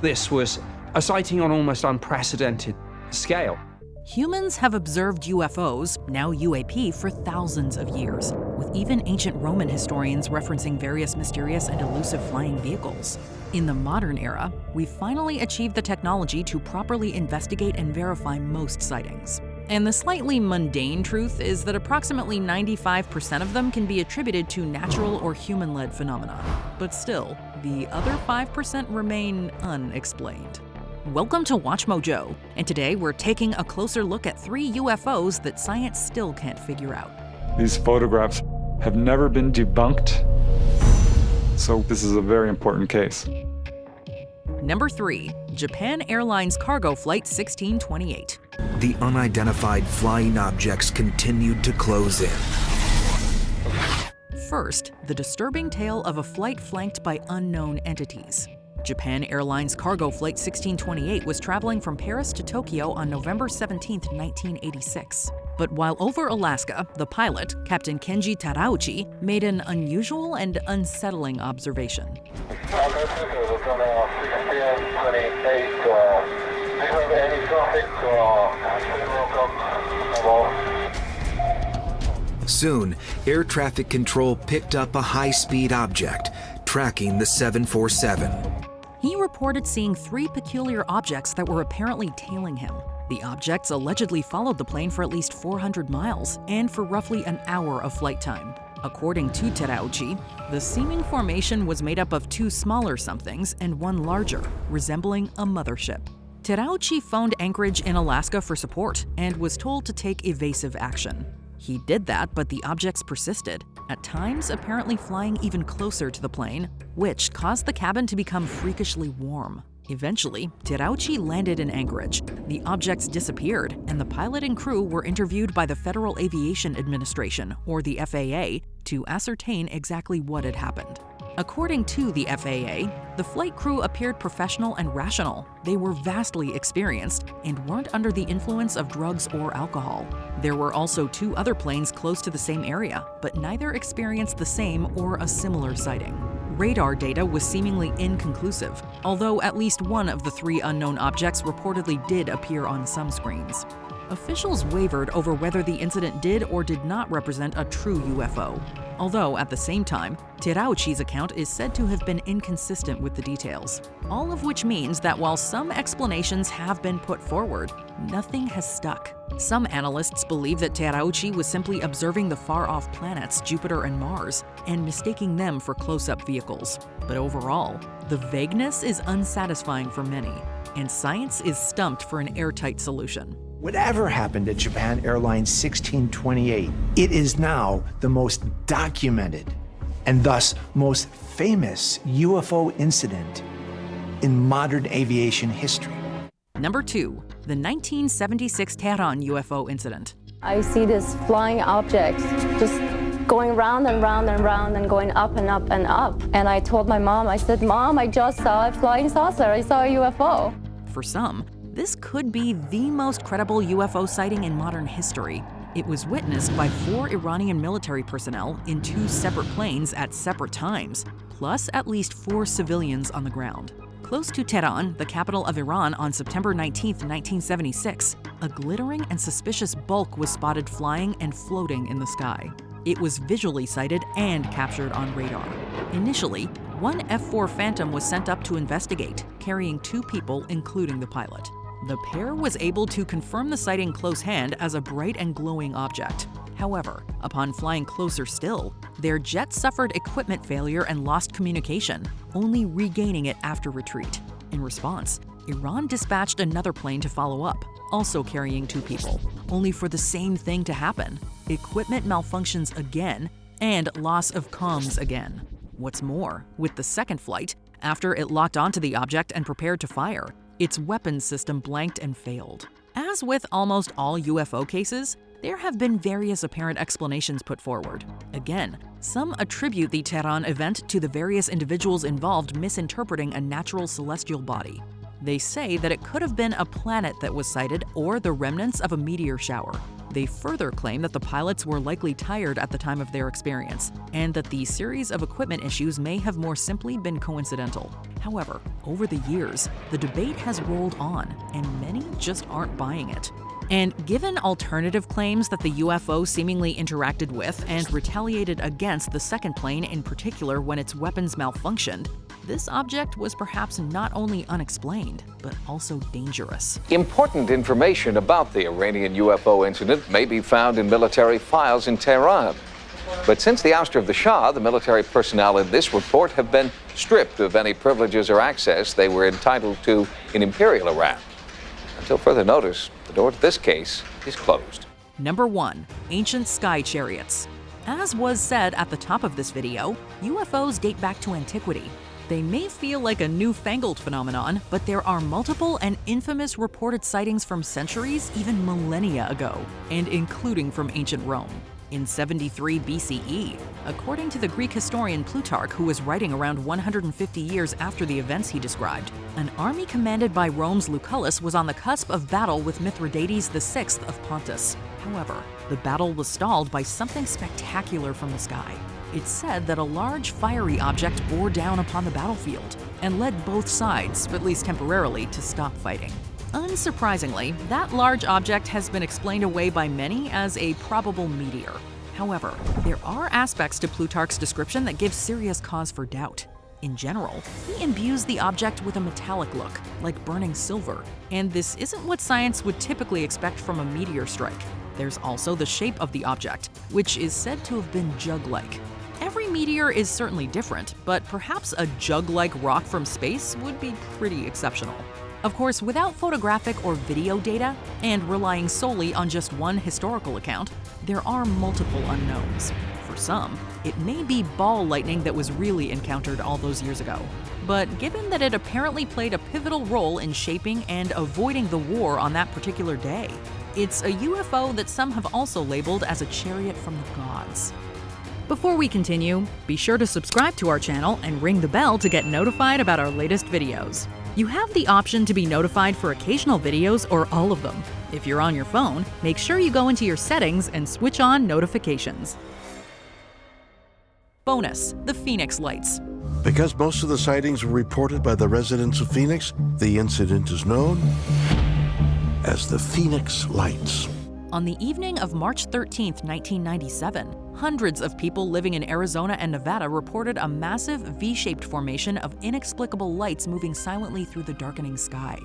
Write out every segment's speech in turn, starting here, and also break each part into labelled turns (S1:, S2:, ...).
S1: This was a sighting on almost unprecedented scale.
S2: Humans have observed UFOs, now UAP, for thousands of years, with even ancient Roman historians referencing various mysterious and elusive flying vehicles. In the modern era, we've finally achieved the technology to properly investigate and verify most sightings. And the slightly mundane truth is that approximately 95% of them can be attributed to natural or human-led phenomena. But still, the other 5% remain unexplained. Welcome to WatchMojo, and today we're taking a closer look at 3 UFOs that science still can't figure out.
S3: These photographs have never been debunked, so this is a very important case.
S2: Number 3. Japan Airlines Cargo Flight 1628.
S4: The unidentified flying objects continued to close in.
S2: First, the disturbing tale of a flight flanked by unknown entities. Japan Airlines Cargo Flight 1628 was traveling from Paris to Tokyo on November 17, 1986. But while over Alaska, the pilot, Captain Kenji Terauchi, made an unusual and unsettling observation.
S4: Soon, air traffic control picked up a high-speed object, tracking the 747.
S2: He reported seeing 3 peculiar objects that were apparently tailing him. The objects allegedly followed the plane for at least 400 miles and for roughly an hour of flight time. According to Terauchi, the seeming formation was made up of 2 smaller somethings and 1 larger, resembling a mothership. Terauchi phoned Anchorage in Alaska for support and was told to take evasive action. He did that, but the objects persisted, at times apparently flying even closer to the plane, which caused the cabin to become freakishly warm. Eventually, Terauchi landed in Anchorage. The objects disappeared, and the pilot and crew were interviewed by the Federal Aviation Administration, or the FAA, to ascertain exactly what had happened. According to the FAA, the flight crew appeared professional and rational. They were vastly experienced and weren't under the influence of drugs or alcohol. There were also 2 other planes close to the same area, but neither experienced the same or a similar sighting. Radar data was seemingly inconclusive, although at least one of the 3 unknown objects reportedly did appear on some screens. Officials wavered over whether the incident did or did not represent a true UFO. Although, at the same time, Terauchi's account is said to have been inconsistent with the details. All of which means that while some explanations have been put forward, nothing has stuck. Some analysts believe that Terauchi was simply observing the far-off planets Jupiter and Mars and mistaking them for close-up vehicles. But overall, the vagueness is unsatisfying for many, and science is stumped for an airtight solution.
S5: Whatever happened at Japan Airlines 1628, it is now the most documented and thus most famous UFO incident in modern aviation history.
S2: Number 2. The 1976 Tehran UFO incident.
S6: I see this flying object just going round and round and round and going up and up and up. And I told my mom, I said, "Mom, I just saw a flying saucer. I saw a UFO."
S2: For some, this could be the most credible UFO sighting in modern history. It was witnessed by 4 Iranian military personnel in 2 separate planes at separate times, plus at least 4 civilians on the ground. Close to Tehran, the capital of Iran, on September 19, 1976, a glittering and suspicious bulk was spotted flying and floating in the sky. It was visually sighted and captured on radar. Initially, 1 F-4 Phantom was sent up to investigate, carrying 2 people, including the pilot. The pair was able to confirm the sighting close hand as a bright and glowing object. However, upon flying closer still, their jet suffered equipment failure and lost communication, only regaining it after retreat. In response, Iran dispatched another plane to follow up, also carrying 2 people, only for the same thing to happen: equipment malfunctions again and loss of comms again. What's more, with the second flight, after it locked onto the object and prepared to fire, its weapons system blanked and failed. As with almost all UFO cases, there have been various apparent explanations put forward. Again, some attribute the Tehran event to the various individuals involved misinterpreting a natural celestial body. They say that it could have been a planet that was sighted or the remnants of a meteor shower. They further claim that the pilots were likely tired at the time of their experience, and that the series of equipment issues may have more simply been coincidental. However, over the years, the debate has rolled on, and many just aren't buying it. And given alternative claims that the UFO seemingly interacted with and retaliated against the second plane in particular when its weapons malfunctioned, this object was perhaps not only unexplained, but also dangerous.
S7: Important information about the Iranian UFO incident may be found in military files in Tehran. But since the ouster of the Shah, the military personnel in this report have been stripped of any privileges or access they were entitled to in Imperial Iran. Until further notice, the door to this case is closed.
S2: Number 1. Ancient sky chariots. As was said at the top of this video, UFOs date back to antiquity. They may feel like a newfangled phenomenon, but there are multiple and infamous reported sightings from centuries, even millennia ago, and including from ancient Rome. In 73 BCE, according to the Greek historian Plutarch, who was writing around 150 years after the events he described, an army commanded by Rome's Lucullus was on the cusp of battle with Mithridates VI of Pontus. However, the battle was stalled by something spectacular from the sky. It's said that a large fiery object bore down upon the battlefield and led both sides, at least temporarily, to stop fighting. Unsurprisingly, that large object has been explained away by many as a probable meteor. However, there are aspects to Plutarch's description that give serious cause for doubt. In general, he imbues the object with a metallic look, like burning silver, and this isn't what science would typically expect from a meteor strike. There's also the shape of the object, which is said to have been jug-like. Every meteor is certainly different, but perhaps a jug-like rock from space would be pretty exceptional. Of course, without photographic or video data, and relying solely on just one historical account, there are multiple unknowns. For some, it may be ball lightning that was really encountered all those years ago. But given that it apparently played a pivotal role in shaping and avoiding the war on that particular day, it's a UFO that some have also labeled as a chariot from the gods. Before we continue, be sure to subscribe to our channel and ring the bell to get notified about our latest videos. You have the option to be notified for occasional videos or all of them. If you're on your phone, make sure you go into your settings and switch on notifications. Bonus: the Phoenix Lights.
S8: Because most of the sightings were reported by the residents of Phoenix, the incident is known as the Phoenix Lights.
S2: On the evening of March 13, 1997, hundreds of people living in Arizona and Nevada reported a massive V-shaped formation of inexplicable lights moving silently through the darkening sky.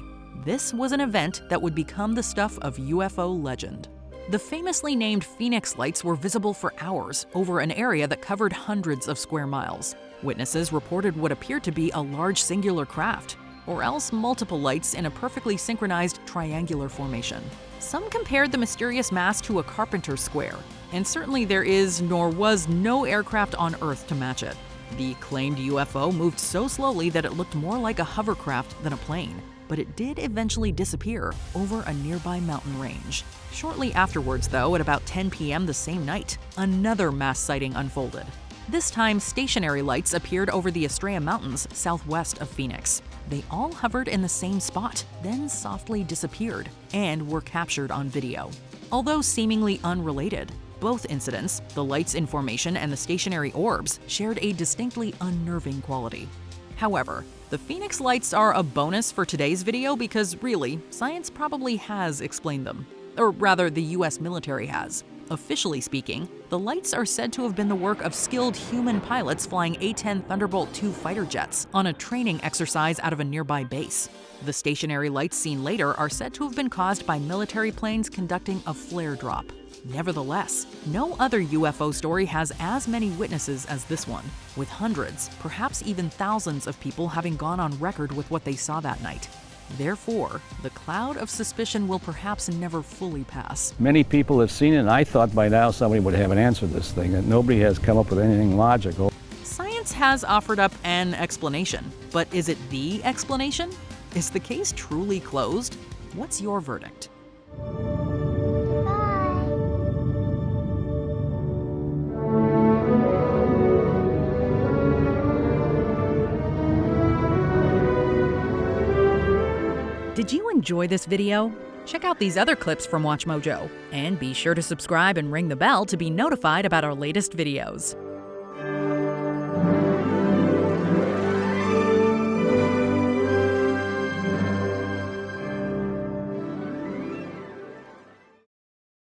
S2: This was an event that would become the stuff of UFO legend. The famously named Phoenix Lights were visible for hours over an area that covered hundreds of square miles. Witnesses reported what appeared to be a large singular craft, or else multiple lights in a perfectly synchronized triangular formation. Some compared the mysterious mass to a carpenter's square, and certainly there is nor was no aircraft on Earth to match it. The claimed UFO moved so slowly that it looked more like a hovercraft than a plane, but it did eventually disappear over a nearby mountain range. Shortly afterwards, though, at about 10 p.m. the same night, another mass sighting unfolded. This time, stationary lights appeared over the Estrella Mountains southwest of Phoenix. They all hovered in the same spot, then softly disappeared, and were captured on video. Although seemingly unrelated, both incidents, the lights in formation and the stationary orbs, shared a distinctly unnerving quality. However, the Phoenix Lights are a bonus for today's video because really, science probably has explained them. Or rather, the US military has. Officially speaking, the lights are said to have been the work of skilled human pilots flying A-10 Thunderbolt II fighter jets on a training exercise out of a nearby base. The stationary lights seen later are said to have been caused by military planes conducting a flare drop. Nevertheless, no other UFO story has as many witnesses as this one, with hundreds, perhaps even thousands of people having gone on record with what they saw that night. Therefore, the cloud of suspicion will perhaps never fully pass.
S9: Many people have seen it, and I thought by now somebody would have an answer to this thing, that nobody has come up with anything logical.
S2: Science has offered up an explanation, but is it the explanation? Is the case truly closed? What's your verdict? Did you enjoy this video? Check out these other clips from WatchMojo, and be sure to subscribe and ring the bell to be notified about our latest videos.